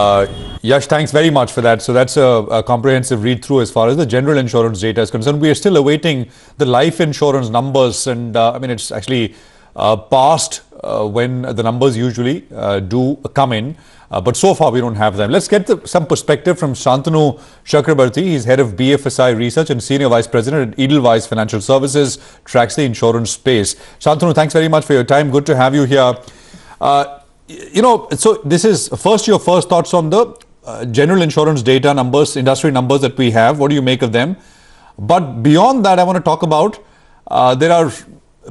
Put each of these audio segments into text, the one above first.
Uh, Yash, thanks very much for that. So that's a comprehensive read through as far as the general insurance data is concerned. We are still awaiting the life insurance numbers, and I mean it's actually past when the numbers usually do come in. But so far we don't have them. Let's get some perspective from Shantanu Chakrabarti. He's head of BFSI Research and Senior Vice President at Edelweiss Financial Services, tracks the insurance space. Shantanu, thanks very much for your time. Good to have you here. So this is first your first thoughts on the general insurance data numbers, industry numbers that we have. What do you make of them? But beyond that, I want to talk about there are,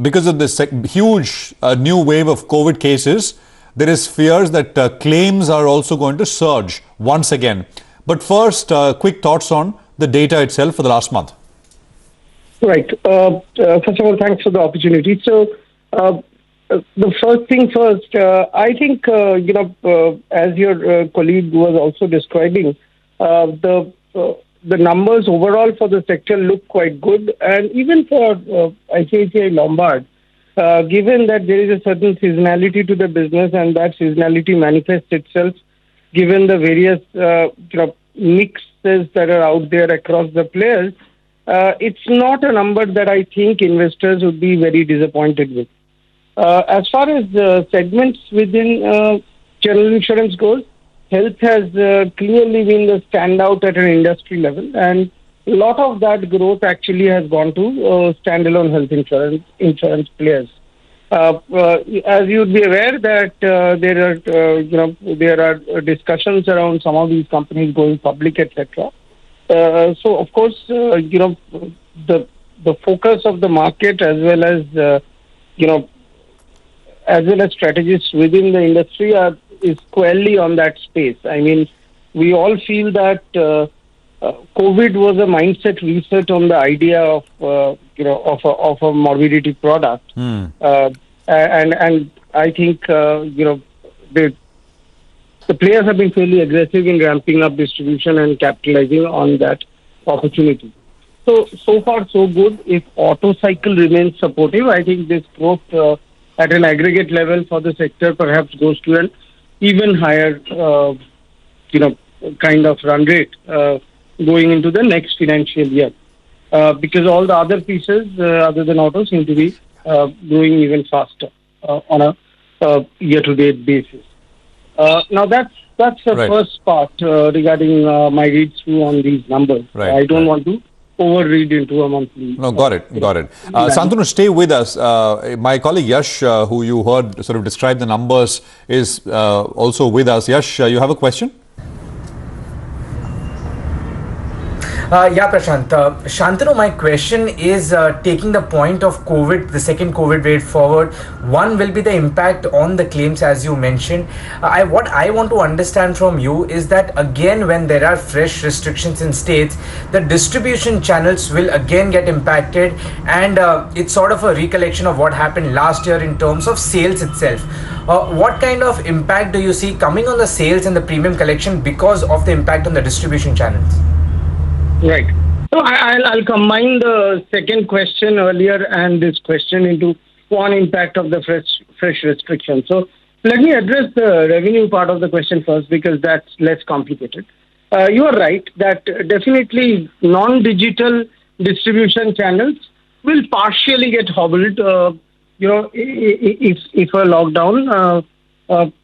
because of this huge new wave of COVID cases, there is fears that claims are also going to surge once again. But first, quick thoughts on the data itself for the last month. Right. First of all, thanks for the opportunity. So, the first thing first, I think, as your colleague was also describing, the numbers overall for the sector look quite good. And even for ICICI Lombard, given that there is a certain seasonality to the business and that seasonality manifests itself, given the various mixes that are out there across the players, it's not a number that I think investors would be very disappointed with. As far as segments within general insurance goes, health has clearly been the standout at an industry level, and a lot of that growth actually has gone to standalone health insurance players. As you'd be aware that there are discussions around some of these companies going public, etc. So of course, the focus of the market as well as strategists within the industry is squarely on that space. I mean, we all feel that COVID was a mindset reset on the idea of a morbidity product, and I think the players have been fairly aggressive in ramping up distribution and capitalizing on that opportunity. So far so good. If auto cycle remains supportive, I think this growth at an aggregate level for the sector perhaps goes to an even higher, kind of run rate going into the next financial year, because all the other pieces other than auto seem to be growing even faster on a year-to-date basis. Now that's the first part regarding my read through on these numbers. I don't want to overread into a monthly. No, got it. Shantanu, stay with us. My colleague Yash, who you heard sort of describe the numbers, is also with us. Yash, you have a question? Yeah, Prashant. Shantanu, my question is taking the point of COVID, the second COVID wave forward. One will be the impact on the claims, as you mentioned. What I want to understand from you is that, again, when there are fresh restrictions in states, the distribution channels will again get impacted, and it's sort of a recollection of what happened last year in terms of sales itself. What kind of impact do you see coming on the sales and the premium collection because of the impact on the distribution channels? Right. So I'll combine the second question earlier and this question into one impact of the fresh restriction. So let me address the revenue part of the question first, because that's less complicated. You are right that definitely non-digital distribution channels will partially get hobbled, if a lockdown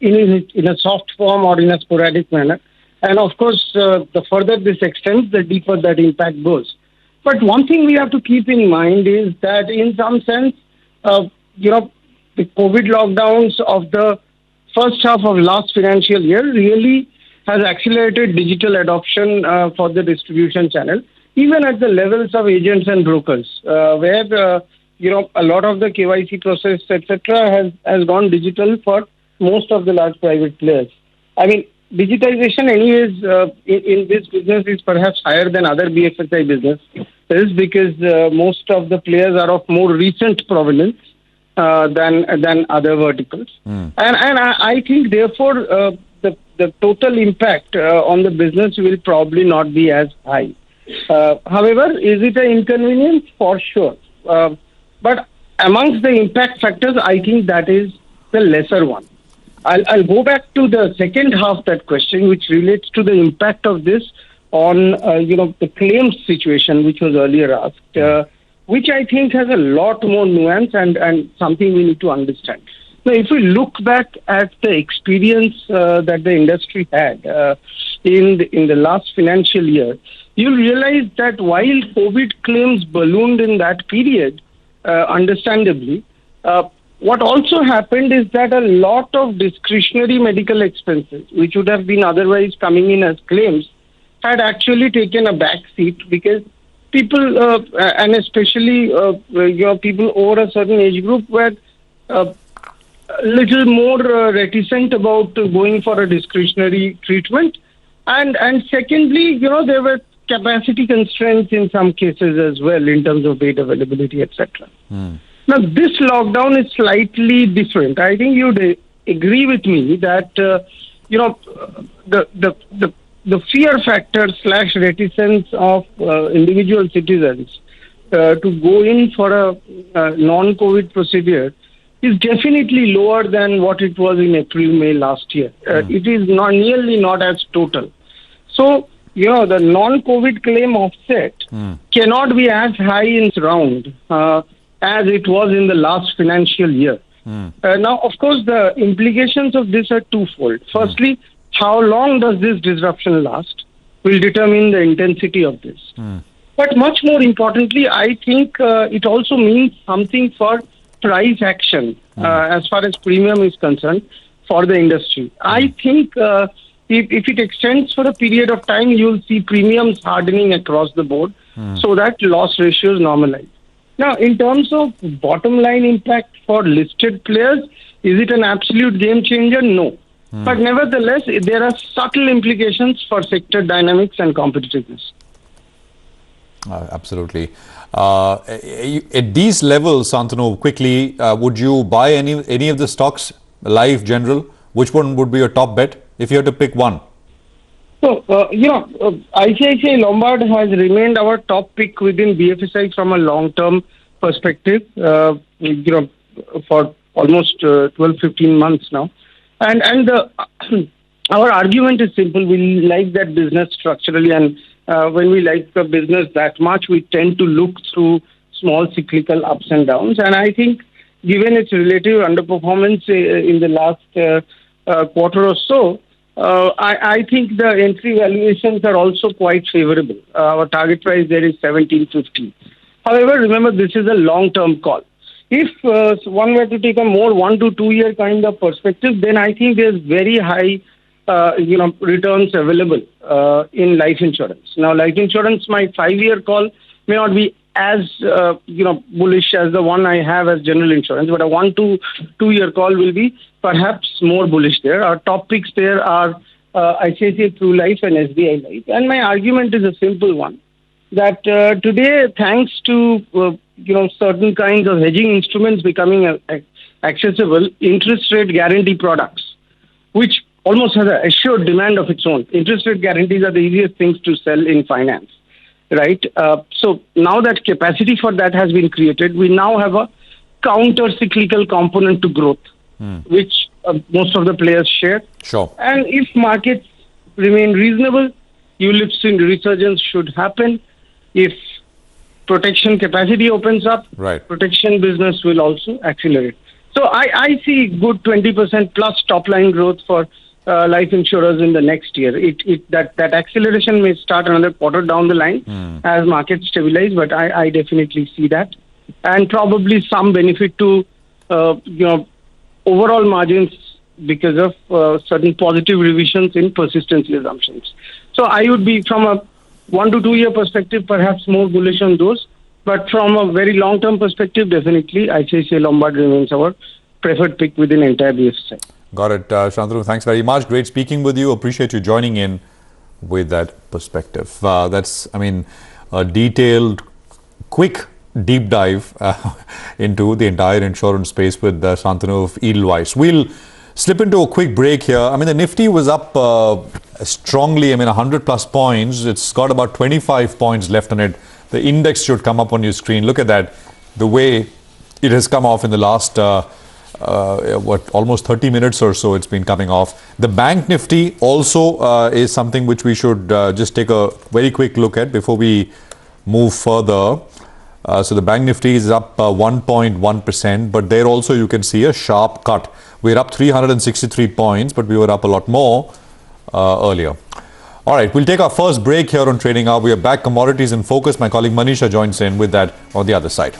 in a soft form or in a sporadic manner. And of course, the further this extends, the deeper that impact goes. But one thing we have to keep in mind is that in some sense, the COVID lockdowns of the first half of last financial year really has accelerated digital adoption for the distribution channel, even at the levels of agents and brokers, where a lot of the KYC process, etc., has gone digital for most of the large private players. I mean, digitization anyways in this business is perhaps higher than other BFSI businesses, because most of the players are of more recent provenance than other verticals. And I think therefore the total impact on the business will probably not be as high. However, is it an inconvenience? For sure. But amongst the impact factors, I think that is the lesser one. I'll go back to the second half of that question, which relates to the impact of this on the claims situation, which was earlier asked, which I think has a lot more nuance and something we need to understand. Now, if we look back at the experience that the industry had in the last financial year, you'll realize that while COVID claims ballooned in that period, understandably, what also happened is that a lot of discretionary medical expenses, which would have been otherwise coming in as claims, had actually taken a back seat because people, and especially people over a certain age group, were a little more reticent about going for a discretionary treatment. And secondly, there were capacity constraints in some cases as well in terms of bed availability, etc. Now, this lockdown is slightly different. I think you'd agree with me that the fear factor / reticence of individual citizens to go in for a non-COVID procedure is definitely lower than what it was in April, May last year. It is nearly not as total. So, the non-COVID claim offset cannot be as high in round as it was in the last financial year. Now, of course, the implications of this are twofold. Firstly, how long does this disruption last will determine the intensity of this. But much more importantly, I think it also means something for price action as far as premium is concerned for the industry. I think if it extends for a period of time, you'll see premiums hardening across the board so that loss ratios normalize. Now, in terms of bottom line impact for listed players, is it an absolute game changer? No. But nevertheless, there are subtle implications for sector dynamics and competitiveness. Absolutely. At these levels, Shantanu, quickly, would you buy any of the stocks, Life, General? Which one would be your top bet if you had to pick one? So, ICICI Lombard has remained our top pick within BFSI from a long-term perspective, for almost 12-15 months now. And our argument is simple. We like that business structurally, and when we like the business that much, we tend to look through small cyclical ups and downs. And I think given its relative underperformance in the last quarter or so, I think the entry valuations are also quite favorable. Our target price there is 17.50. However, remember, this is a long-term call. If one were to take a more 1 to 2 year kind of perspective, then I think there's very high, returns available in life insurance. Now, life insurance, my 5-year call may not be as bullish as the one I have as general insurance, but a 1 to 2 year call will be perhaps more bullish there. Our top picks there are ICICI Pru Life and SBI Life. And my argument is a simple one, that today, thanks to certain kinds of hedging instruments becoming accessible, interest rate guarantee products, which almost has an assured demand of its own. Interest rate guarantees are the easiest things to sell in finance, right? So now that capacity for that has been created, we now have a counter-cyclical component to growth, which most of the players share. Sure. And if markets remain reasonable, ULIPs in resurgence should happen. If protection capacity opens up, right, protection business will also accelerate. So I see good 20% plus top line growth for life insurers in the next year. That acceleration may start another quarter down the line as markets stabilize, but I definitely see that, and probably some benefit to overall margins because of certain positive revisions in persistency assumptions. So I would be, from a 1 to 2 year perspective, perhaps more bullish on those. But from a very long-term perspective, definitely ICICI Lombard remains our preferred pick within entire BFSI. Got it. Shantanu, thanks very much. Great speaking with you. Appreciate you joining in with that perspective. That's, a detailed, quick deep dive into the entire insurance space with Shantanu of Edelweiss. We'll slip into a quick break here. The Nifty was up strongly, 100 plus points. It's got about 25 points left on it. The index should come up on your screen. Look at that, the way it has come off in the last almost 30 minutes or so it's been coming off. The Bank Nifty also is something which we should just take a very quick look at before we move further. So the Bank Nifty is up 1.1%, but there also you can see a sharp cut. We're up 363 points, but we were up a lot more earlier. All right, we'll take our first break here on Trading Hour. We are back. Commodities in focus. My colleague Manisha joins in with that on the other side.